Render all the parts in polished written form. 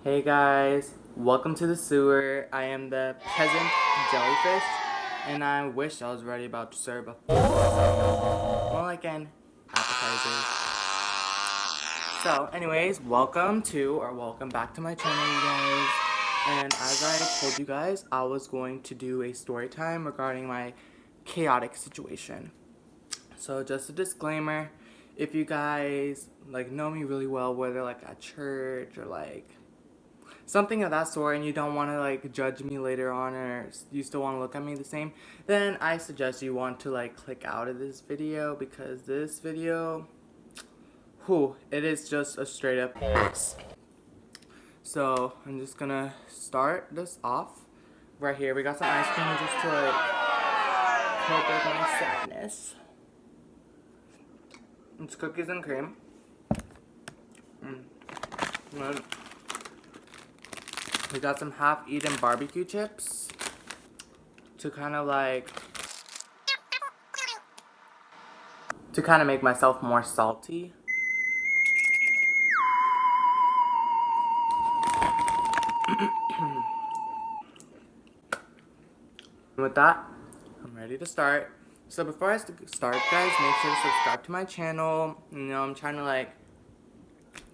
Hey guys, welcome to the sewer. I am the peasant jellyfish, and I wish I was already about to serve a full course, more like an appetizer. So, anyways, welcome back to my channel, you guys. And as I told you guys, I was going to do a story time regarding my chaotic situation. So, just a disclaimer, if you guys know me really well, whether at church or something of that sort, and you don't want to judge me later on, or you still want to look at me the same, then I suggest you want to click out of this video, because this video, it is just a straight up mess. So I'm just gonna start this off right here. We got some ice cream just to cope with my sadness. It's cookies and cream. And we got some half-eaten barbecue chips to kind of make myself more salty. With that, I'm ready to start. So before I start, guys, make sure to subscribe to my channel. I'm trying to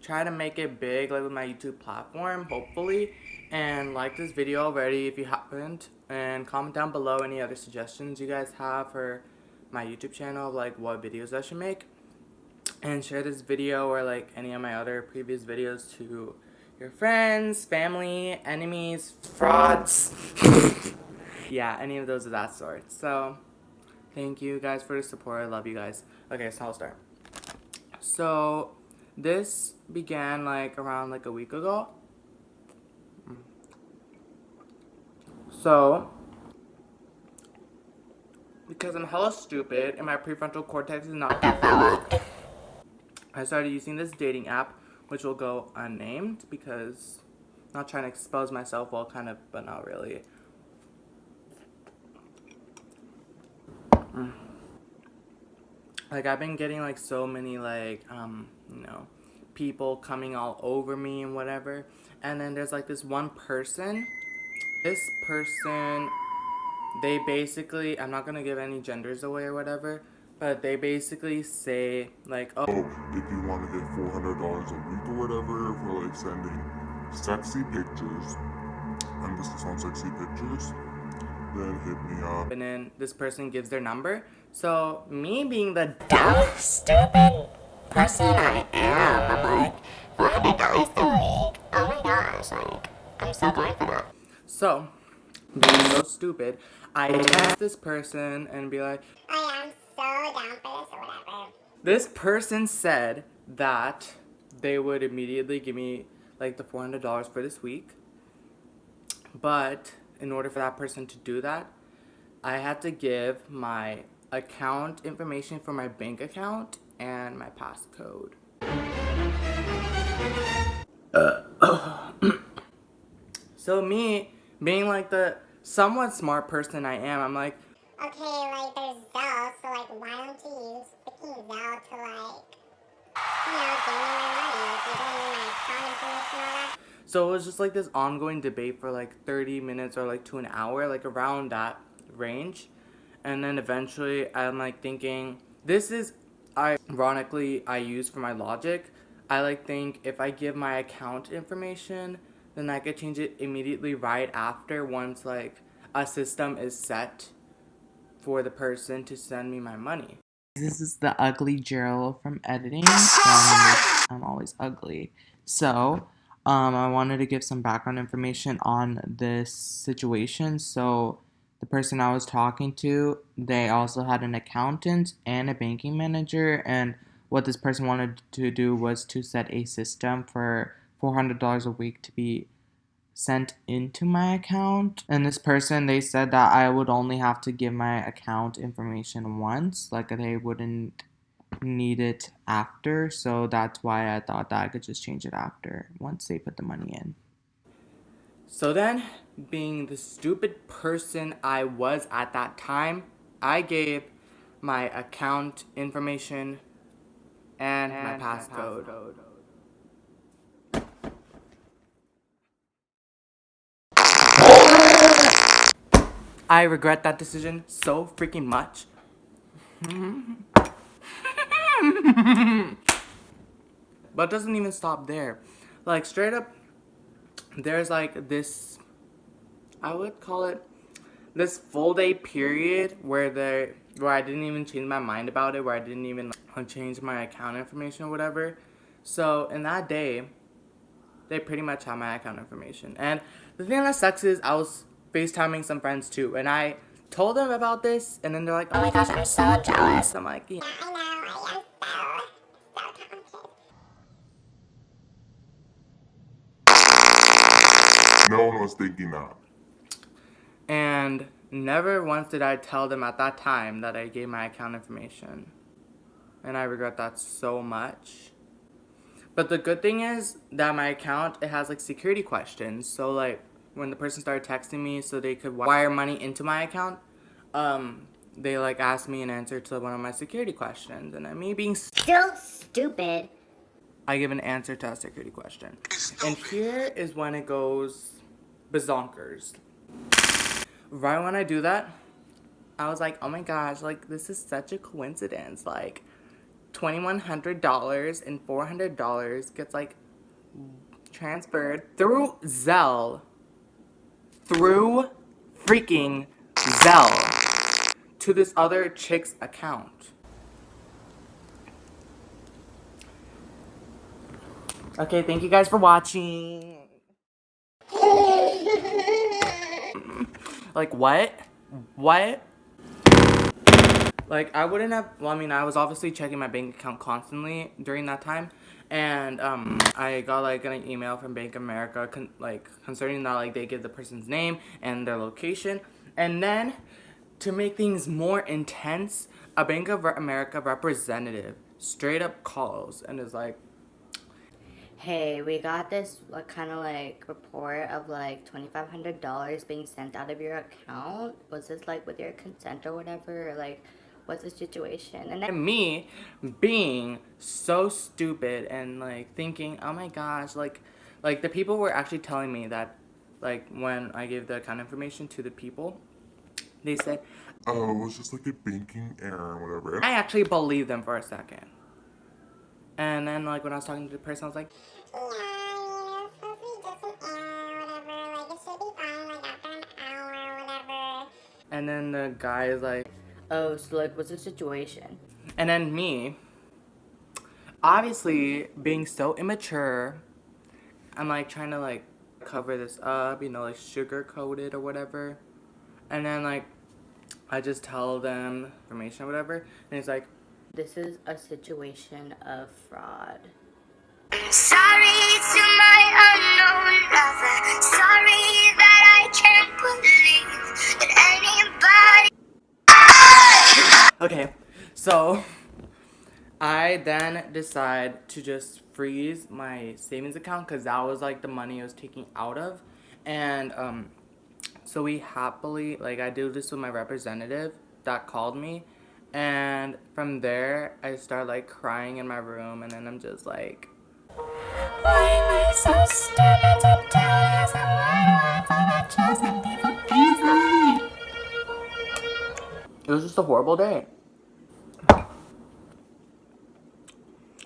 try to make it big with my YouTube platform, hopefully. And like this video already if you haven't, and comment down below any other suggestions you guys have for my YouTube channel, what videos I should make. And share this video or any of my other previous videos to your friends, family, enemies, frauds. Yeah, any of those of that sort. So thank you guys for the support. I love you guys. Okay, so I'll start. So this began around a week ago. So because I'm hella stupid and my prefrontal cortex is not developed, I started using this dating app, which will go unnamed because I'm not trying to expose myself, well, kind of, but not really. I've been getting so many people coming all over me and whatever. And then there's this one person. This person, they basically, I'm not gonna give any genders away or whatever, but they basically say oh, if you want to get $400 a week or whatever for sending sexy pictures, emphasis on sexy pictures, then hit me up. And then this person gives their number. So me being the dumb, stupid person I am, I'm $400 a week. Oh my gosh, I'm so going for that. So, being so stupid, I text this person and be like, I am so down for this or whatever. This person said that they would immediately give me the $400 for this week. But in order for that person to do that, I had to give my account information for my bank account and my passcode. So me, being the somewhat smart person I am, I'm like, okay, there's Zelle, so why don't you use freaking Zelle to give me my money? You don't need my account information or that. So it was just this ongoing debate for 30 minutes or to an hour, around that range. And then eventually I'm thinking, this is ironically I use for my logic. I think if I give my account information, then I could change it immediately right after, once a system is set for the person to send me my money. This is the ugly Gerald from editing. I'm always ugly. So I wanted to give some background information on this situation. So the person I was talking to, they also had an accountant and a banking manager, and what this person wanted to do was to set a system for $400 a week to be sent into my account. And this person, they said that I would only have to give my account information once, they wouldn't need it after. So that's why I thought that I could just change it after, once they put the money in. So then, being the stupid person I was at that time, I gave my account information and my passcode. I regret that decision so freaking much. But it doesn't even stop there. Like, straight up, there's like this, I would call it this full day period where I didn't even change my mind about it, where I didn't even change my account information or whatever. So in that day, they pretty much had my account information. And the thing that sucks is I was FaceTiming some friends too, and I told them about this, and then they're like, "Oh my gosh, I'm so jealous." I'm like, yeah. I know, I am so talented. No one was thinking that. And never once did I tell them at that time that I gave my account information. And I regret that so much. But the good thing is that my account, it has like security questions. So like when the person started texting me so they could wire money into my account, they like asked me an answer to one of my security questions. And me being Still stupid. I give an answer to a security question. And here is when it goes bazonkers. Right when I do that, I was like, oh my gosh, like this is such a coincidence. Like $2,100 and $400 gets like transferred through Zelle. Through freaking Zelle to this other chick's account. Okay, thank you guys for watching. Like, what? What? Like, I wouldn't have, well, I mean, I was obviously checking my bank account constantly during that time, and, I got, like, an email from Bank of America, concerning that, like, they give the person's name and their location, and then, to make things more intense, a Bank of America representative straight up calls and is like, hey, we got this kind of like report of like $2,500 being sent out of your account. Was this like with your consent or whatever? Or like, what's the situation? And then and me being so stupid and like thinking, oh my gosh, like the people were actually telling me that, like, when I gave the account information to the people, they said, Oh, it was just like a banking error or whatever. I actually believed them for a second. And then, like, when I was talking to the person, I was like, Yeah, I mean, it's supposed to be just an hour or whatever. Like, it should be fine, like, after an hour or whatever. and then the guy is like, oh, so like, what's the situation? and then me, obviously being so immature, I'm like trying to like cover this up, you know, like sugarcoat it or whatever. And then like I just tell them information or whatever, and he's like, This is a situation of fraud. Sorry to my unknown lover. Sorry that I can't believe that anybody. okay, so I then decide to just freeze my savings account because that was like the money I was taking out of, and so we happily, like, I do this with my representative that called me, and from there I start like crying in my room, and then I'm just like, Why am I so stupid to do this? And why do I trust in people easily? it was just a horrible day.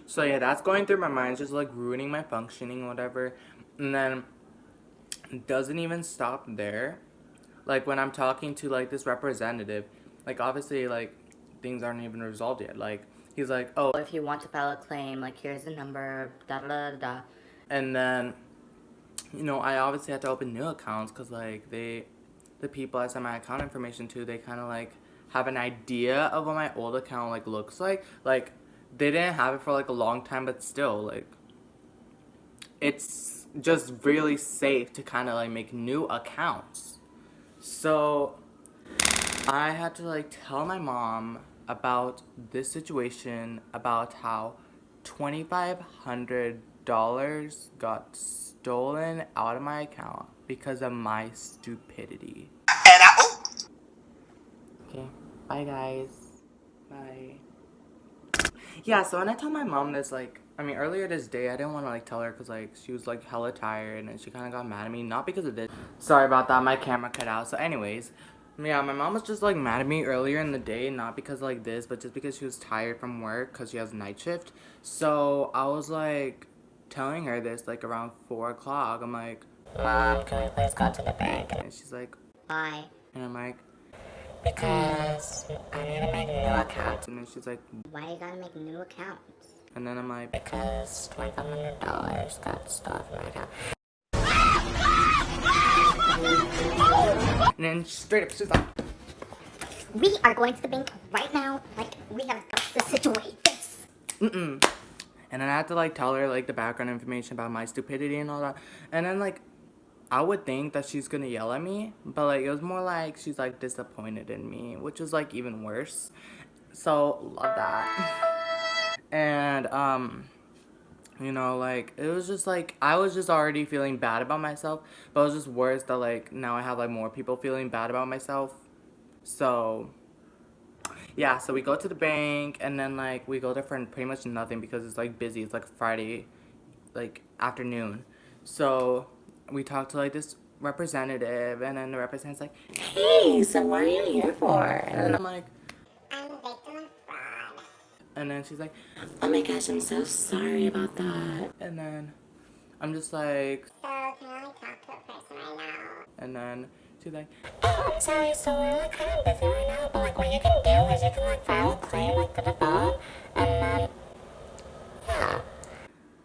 So yeah, that's going through my mind, just like ruining my functioning, whatever. And then it doesn't even stop there. Like when I'm talking to like this representative, like obviously like things aren't even resolved yet. Like he's like, oh, If you want to file a claim, like here's the number, da da da da. and then, you know, I obviously had to open new accounts because like the people I sent my account information to, they kind of like have an idea of what my old account like looks like. Like they didn't have it for like a long time, but still like it's just really safe to kind of like make new accounts. So I had to like tell my mom about this situation, about how $2,500 got stolen out of my account because of my stupidity. Okay, bye guys. Bye. Yeah, so when I told my mom this, like, I mean, earlier this day, I didn't want to, like, tell her because, like, she was, like, hella tired and she kind of got mad at me. Not because of this. Sorry about that, my camera cut out. So anyways, Yeah, my mom was just like mad at me earlier in the day, not because of, like this, but just because she was tired from work because she has night shift. So I was like telling her this like around 4 o'clock. I'm like, Mom, can we please go to the bank? and she's like, Why? and I'm like, Because I need to make a new account. and then she's like, Why you gotta make new accounts? and then I'm like, Because $2,500 got stuff in my account. and then straight up she's like, We are going to the bank right now. Like, we have got to situate this. mm-mm. And then I had to like tell her like the background information about my stupidity and all that. And then like I would think that she's gonna yell at me, but like it was more like she's like disappointed in me, which was like even worse. So love that. And you know, like it was just like I was just already feeling bad about myself, but it was just worse that like now I have like more people feeling bad about myself. So yeah, so we go to the bank and then like we go there for pretty much nothing because it's like busy. It's like Friday, like afternoon. So we talk to like this representative and then the representative's like, Hey, so what are you here for? and I'm like, I'm a victim of fraud. and then she's like, Oh my gosh, I'm so sorry about that. and then I'm just like, So, can I talk to a person right now? and then she's like, Oh, I'm sorry, so we're like kind of busy right now, but like what you can do is you can like file a claim like to the phone, and then, yeah.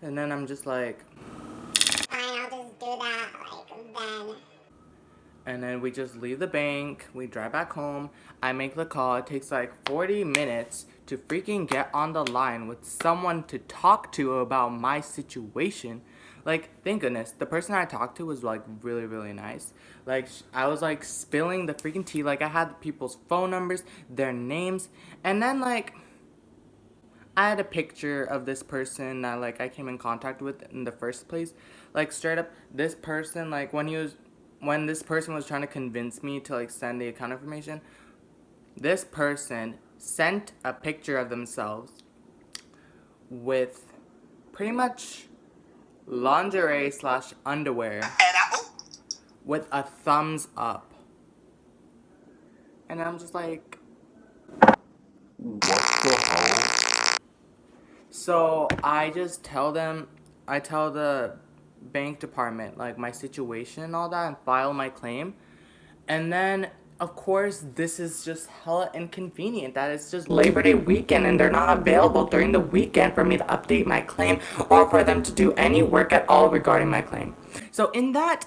and then I'm just like, Fine, I'll just do that, like, then. and then we just leave the bank, we drive back home, I make the call, it takes like 40 minutes to freaking get on the line with someone to talk to about my situation. Like, thank goodness, the person I talked to was like really, really nice. Like, I was like spilling the freaking tea, like I had people's phone numbers, their names, and then like, I had a picture of this person that like I came in contact with in the first place. Like straight up, this person like when this person was trying to convince me to like send the account information, this person sent a picture of themselves with pretty much lingerie slash underwear with a thumbs up. And I'm just like, What the hell? so I just tell them, I tell the bank department like my situation and all that and file my claim. And then, of course, this is just hella inconvenient that it's just Labor Day weekend and they're not available during the weekend for me to update my claim or for them to do any work at all regarding my claim. So in that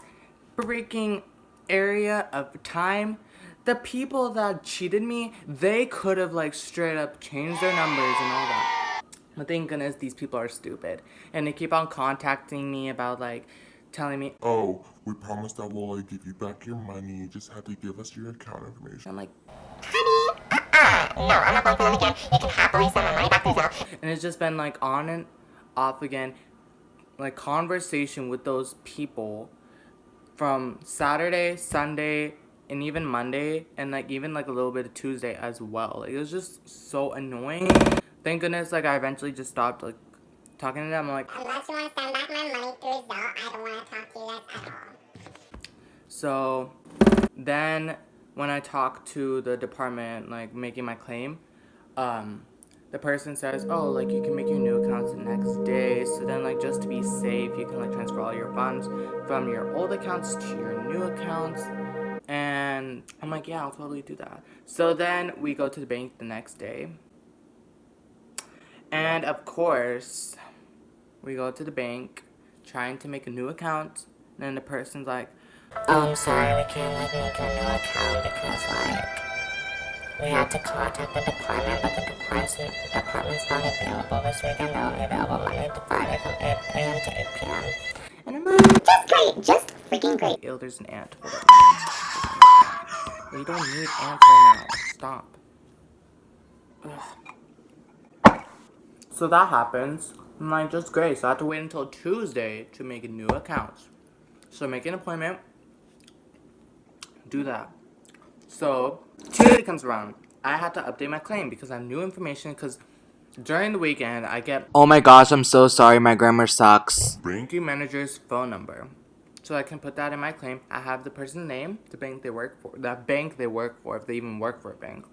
freaking area of time, the people that cheated me, they could have like straight up changed their numbers and all that. But thank goodness these people are stupid. And they keep on contacting me about like telling me, Oh, we promised that we'll like give you back your money. You just have to give us your account information. I'm like, No, I'm not going to them again. You can happily send my money back to Zelle. and it's just been like on and off again, like conversation with those people from Saturday, Sunday, and even Monday, and like even like a little bit of Tuesday as well. Like, it was just so annoying. Thank goodness, like I eventually just stopped like talking to them. I'm like, Unless you want to send back my money through Zelle, I don't want to talk to you guys at all. so then when I talk to the department, like making my claim, the person says, oh, like you can make your new accounts the next day. So then like just to be safe, you can like transfer all your funds from your old accounts to your new accounts. And I'm like, yeah, I'll totally do that. So then we go to the bank the next day. And of course, we go to the bank trying to make a new account. And then the person's like, Oh, I'm sorry, we can't like make a new account because like we had to contact the department, but the department's not available this weekend. They'll be available Monday to Friday from 8 a.m. to 8 p.m. and I'm like, Just great, just freaking great. ew, there's an ant. Hold on. We don't need ants right now. Stop. Ugh. So that happens. I'm like, just great. So I have to wait until Tuesday to make a new account. So make an appointment. Do that. So Tuesday comes around. I had to update my claim because I have new information because during the weekend I get, oh my gosh, I'm so sorry, my grammar sucks, banking manager's phone number. so I can put that in my claim. I have the person's name, the bank they work for, if they even work for a bank,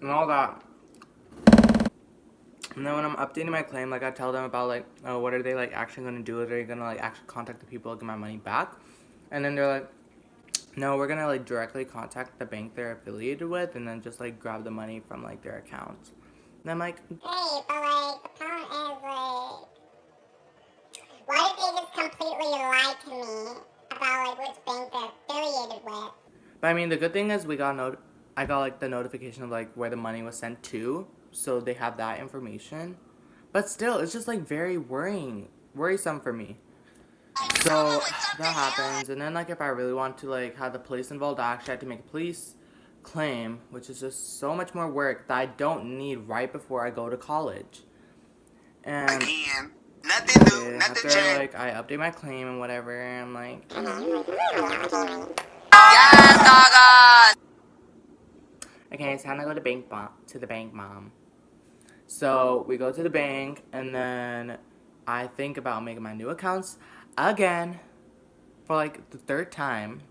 and all that. And then when I'm updating my claim, like I tell them about like, oh, what are they like actually gonna do? Are they gonna like actually contact the people to get my money back? And then they're like, no, we're gonna like directly contact the bank they're affiliated with, and then just like grab the money from like their accounts. And I'm like, Great, but like the problem is like, what if they just completely lie to me about like which bank they're affiliated with? but I mean, the good thing is I got like the notification of like where the money was sent to, so they have that information. But still, it's just like very worrisome for me. So that happens, and then like if I really want to like have the police involved, I actually have to make a police claim, which is just so much more work that I don't need right before I go to college. And Again, nothing new, nothing after changed. like I update my claim and whatever, I'm like, Yes, doggone! okay, it's time to go to the bank, mom. So we go to the bank, and then I think about making my new accounts again for like the third time.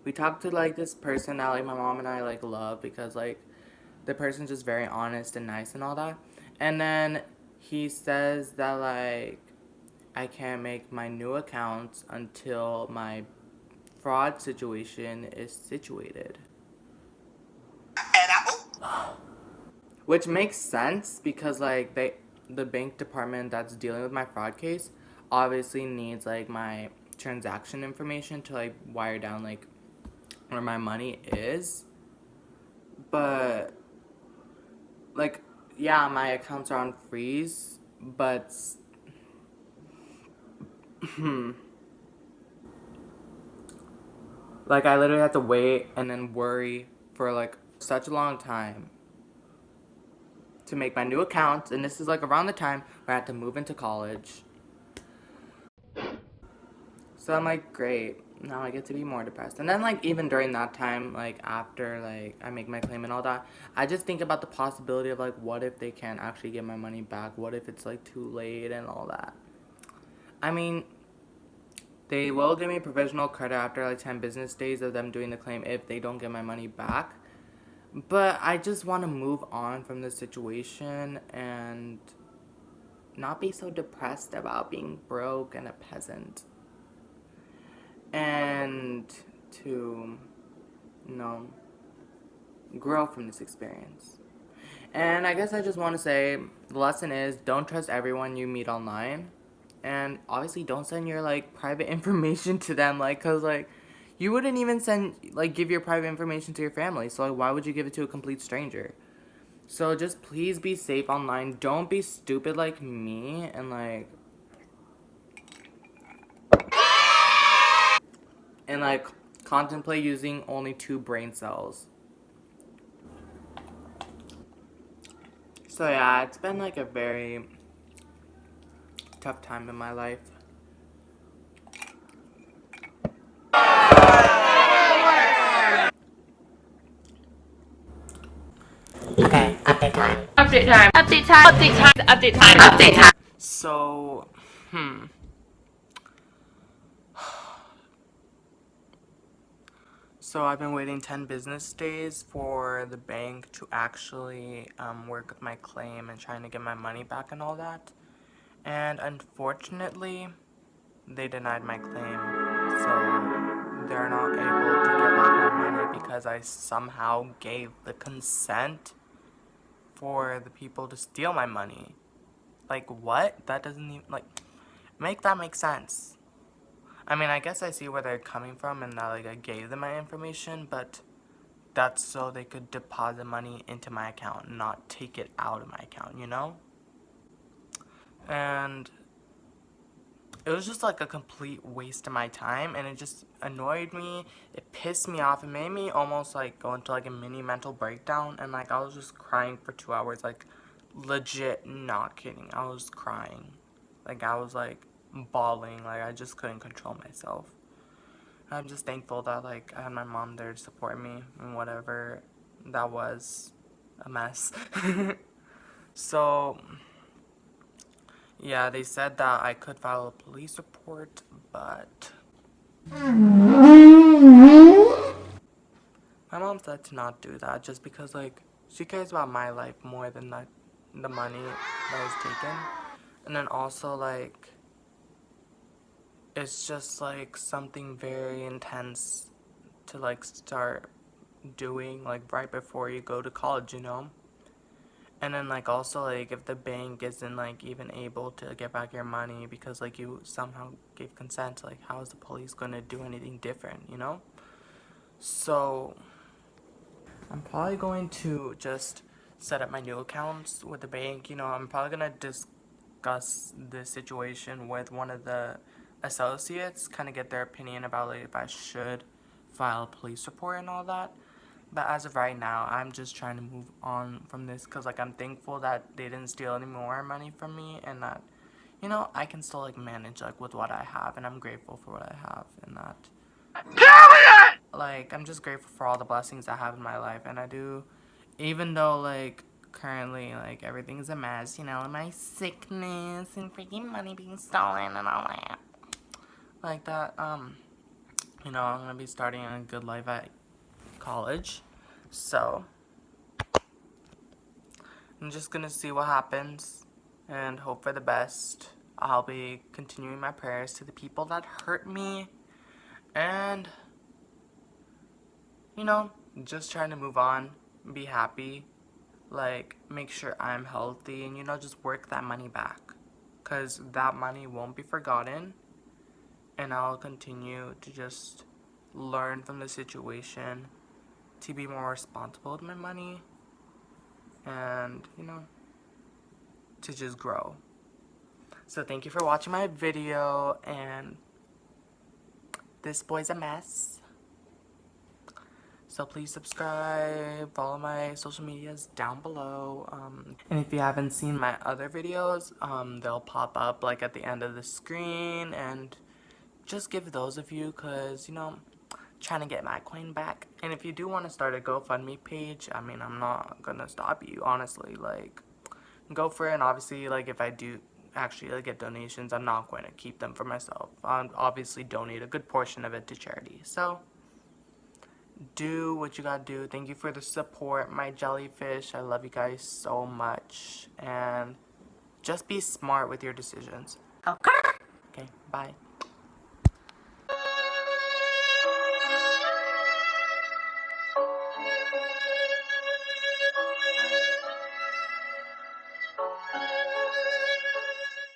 We talked to like this person that like my mom and I like love, because like the person's just very honest and nice and all that. And then he says that like I can't make my new accounts until my fraud situation is situated. And Which makes sense, because like the bank department that's dealing with my fraud case obviously needs like my transaction information to like wire down like where my money is. But like, yeah, my accounts are on freeze, but like I literally have to wait and then worry for like such a long time to make my new accounts, and this is like around the time where I have to move into college. So I'm like, great, now I get to be more depressed. And then like even during that time, like after like I make my claim and all that, I just think about the possibility of like, what if they can't actually get my money back? What if it's like too late and all that? I mean, they will give me provisional credit after like 10 business days of them doing the claim if they don't get my money back. But I just want to move on from this situation and not be so depressed about being broke and a peasant. And to, grow from this experience. And I guess I just want to say the lesson is, don't trust everyone you meet online. And obviously don't send your like private information to them, like, cause like you wouldn't even give your private information to your family. So like, why would you give it to a complete stranger? So just please be safe online. Don't be stupid like me and like contemplate using only 2 brain cells. So yeah, it's been like a very tough time in my life. Okay, update time. Update time. Update time. Update time. Update time. Update time. So, So I've been waiting 10 business days for the bank to actually work with my claim and trying to get my money back and all that. And unfortunately, they denied my claim. So they're not able to get back my money because I somehow gave the consent for the people to steal my money. Like, what? That doesn't even, make that make sense. I mean, I guess I see where they're coming from and that, I gave them my information, but that's so they could deposit money into my account, not take it out of my account, you know? And it was just, a complete waste of my time, and it just annoyed me. It pissed me off. It made me almost, go into, a mini mental breakdown, and, I was just crying for 2 hours, legit not kidding. I was crying. I was, bawling. I just couldn't control myself. I'm just thankful that, I had my mom there to support me and whatever that was a mess. So, Yeah, they said that I could file a police report, but my mom said to not do that just because, like, she cares about my life more than the money that was taken. And then also, like, it's just, like, something very intense to, like, start doing, like, right before you go to college, you know? And then, like, also, like, if the bank isn't, like, even able to get back your money because, like, you somehow gave consent, like, how is the police gonna do anything different, you know? So, I'm probably going to just set up my new accounts with the bank. You know, I'm probably gonna discuss this situation with one of the associates, kind of get their opinion about, like, if I should file a police report and all that. But as of right now, I'm just trying to move on from this because, like, I'm thankful that they didn't steal any more money from me and that, you know, I can still, like, manage, like, with what I have, and I'm grateful for what I have and that. Like, I'm just grateful for all the blessings I have in my life, and I do, even though, like, currently, like, everything's a mess, you know, and my sickness and freaking money being stolen and all that. Like that, you know, I'm gonna be starting a good life at college, so I'm just gonna see what happens and hope for the best. I'll be continuing my prayers to the people that hurt me and, you know, just trying to move on, be happy, like, make sure I'm healthy and, you know, just work that money back. Because that money won't be forgotten, and I'll continue to just learn from the situation to be more responsible with my money and, you know, to just grow. So thank you for watching my video, and this boy's a mess. So please subscribe, follow my social medias down below. And if you haven't seen my other videos, they'll pop up like at the end of the screen, and just give those a view because, you know, trying to get my coin back. And if you do want to start a GoFundMe page, I mean, I'm not gonna stop you, honestly. Like, go for it. And obviously, like, if I do actually, like, get donations, I'm not going to keep them for myself. I'll obviously donate a good portion of it to charity. So do what you gotta do. Thank you for the support, my jellyfish. I love you guys so much. And just be smart with your decisions. Okay, bye.